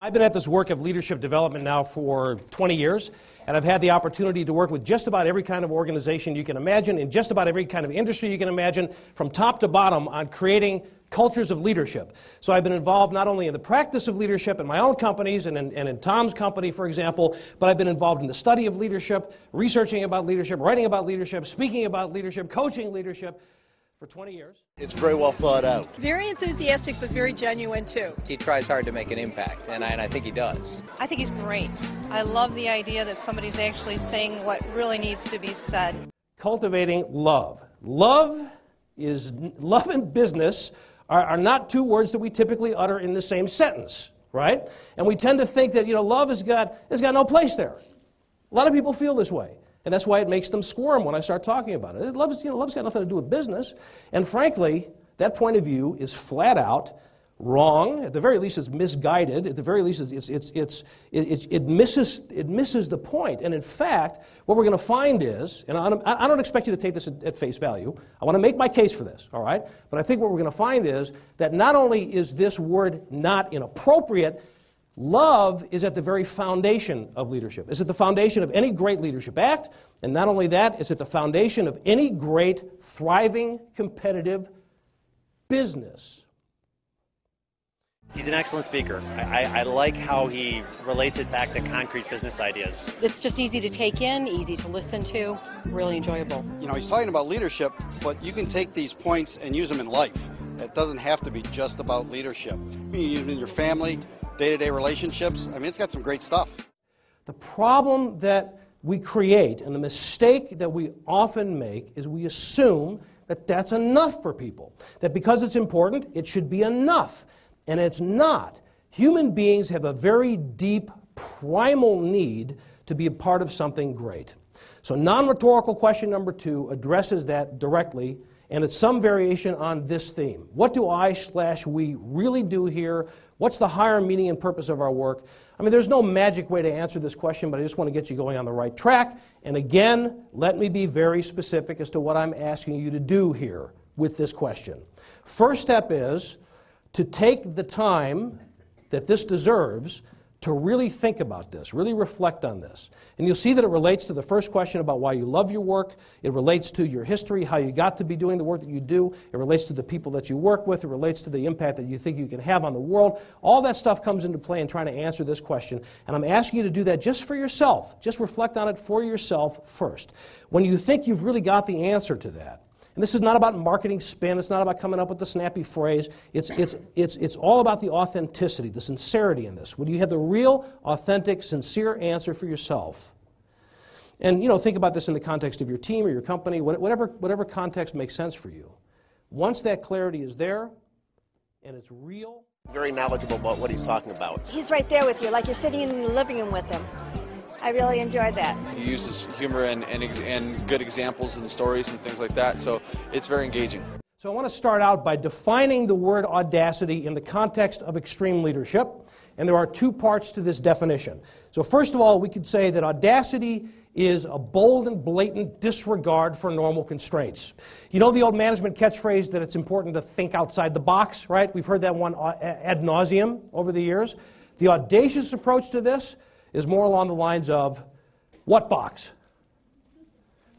I've been at this work of leadership development now for 20 years, and I've had the opportunity to work with just about every kind of organization you can imagine, in just about every kind of industry you can imagine, from top to bottom on creating cultures of leadership. So I've been involved not only in the practice of leadership in my own companies and in Tom's company, for example, but I've been involved in the study of leadership, researching about leadership, writing about leadership, speaking about leadership, coaching leadership for 20 years. It's very well thought out. Very enthusiastic, but very genuine, too. He tries hard to make an impact, and I think he does. I think he's great. I love the idea that somebody's actually saying what really needs to be said. Cultivating love. Love and business are not two words that we typically utter in the same sentence, right? And we tend to think that, love has got no place there. A lot of people feel this way. And that's why it makes them squirm when I start talking about it. Love's got nothing to do with business. And frankly, that point of view is flat out wrong. At the very least, it's misguided. At the very least, it misses the point. And in fact, what we're going to find is, and I don't expect you to take this at face value. I want to make my case for this, all right? But I think what we're going to find is that not only is this word not inappropriate, love is at the very foundation of leadership. It's at the foundation of any great leadership act, and not only that, it's at the foundation of any great, thriving, competitive business. He's an excellent speaker. I like how he relates it back to concrete business ideas. It's just easy to take in, easy to listen to, really enjoyable. He's talking about leadership, but you can take these points and use them in life. It doesn't have to be just about leadership. You can use them in your family, day-to-day relationships. It's got some great stuff. The problem that we create and the mistake that we often make is we assume that that's enough for people. That because it's important, it should be enough. And it's not. Human beings have a very deep, primal need to be a part of something great. So non-rhetorical question number 2 addresses that directly, and it's some variation on this theme. What do I/we really do here? What's the higher meaning and purpose of our work? There's no magic way to answer this question, but I just want to get you going on the right track. And again, let me be very specific as to what I'm asking you to do here with this question. First step is to take the time that this deserves to really think about this, really reflect on this. And you'll see that it relates to the first question about why you love your work. It relates to your history, how you got to be doing the work that you do. It relates to the people that you work with. It relates to the impact that you think you can have on the world. All that stuff comes into play in trying to answer this question. And I'm asking you to do that just for yourself. Just reflect on it for yourself first. When you think you've really got the answer to that, and this is not about marketing spin, it's not about coming up with the snappy phrase, it's all about the authenticity, the sincerity in this. When you have the real, authentic, sincere answer for yourself, and think about this in the context of your team or your company, whatever context makes sense for you. Once that clarity is there, and it's real. Very knowledgeable about what he's talking about. He's right there with you, like you're sitting in the living room with him. I really enjoyed that. He uses humor and good examples and stories and things like that, so it's very engaging. So I want to start out by defining the word audacity in the context of extreme leadership, and there are 2 parts to this definition. So first of all, we could say that audacity is a bold and blatant disregard for normal constraints. You know the old management catchphrase that it's important to think outside the box, right? We've heard that one ad nauseum over the years. The audacious approach to this is more along the lines of, what box?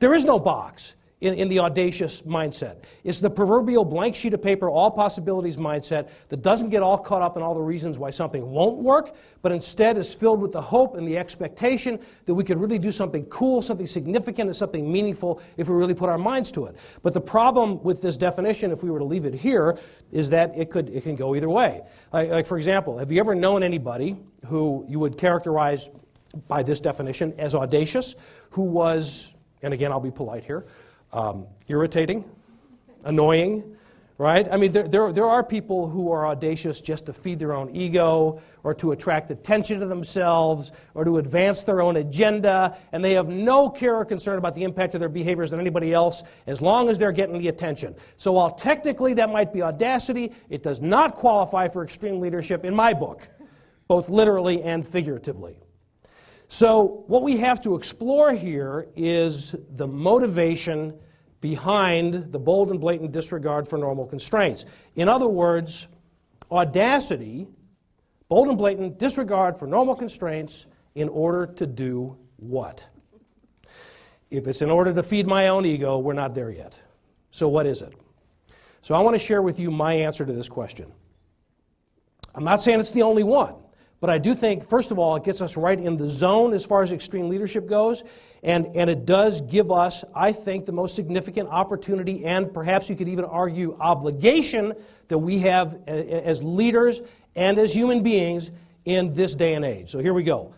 There is no box in the audacious mindset. It's the proverbial blank sheet of paper, all possibilities mindset that doesn't get all caught up in all the reasons why something won't work, but instead is filled with the hope and the expectation that we could really do something cool, something significant, and something meaningful if we really put our minds to it. But the problem with this definition, if we were to leave it here, is that it can go either way. Like for example, have you ever known anybody who you would characterize by this definition as audacious, who was, and again I'll be polite here, irritating, annoying, right? There are people who are audacious just to feed their own ego or to attract attention to themselves or to advance their own agenda, and they have no care or concern about the impact of their behaviors on anybody else as long as they're getting the attention. So while technically that might be audacity, it does not qualify for extreme leadership in my book, both literally and figuratively. So what we have to explore here is the motivation behind the bold and blatant disregard for normal constraints. In other words, audacity Bold and blatant disregard for normal constraints in order to do what? If it's in order to feed my own ego, we're not there yet. So what is it? So I want to share with you my answer to this question. I'm not saying it's the only one, but I do think, first of all, it gets us right in the zone as far as extreme leadership goes, and it does give us, I think, the most significant opportunity and perhaps you could even argue obligation that we have as leaders and as human beings in this day and age. So here we go.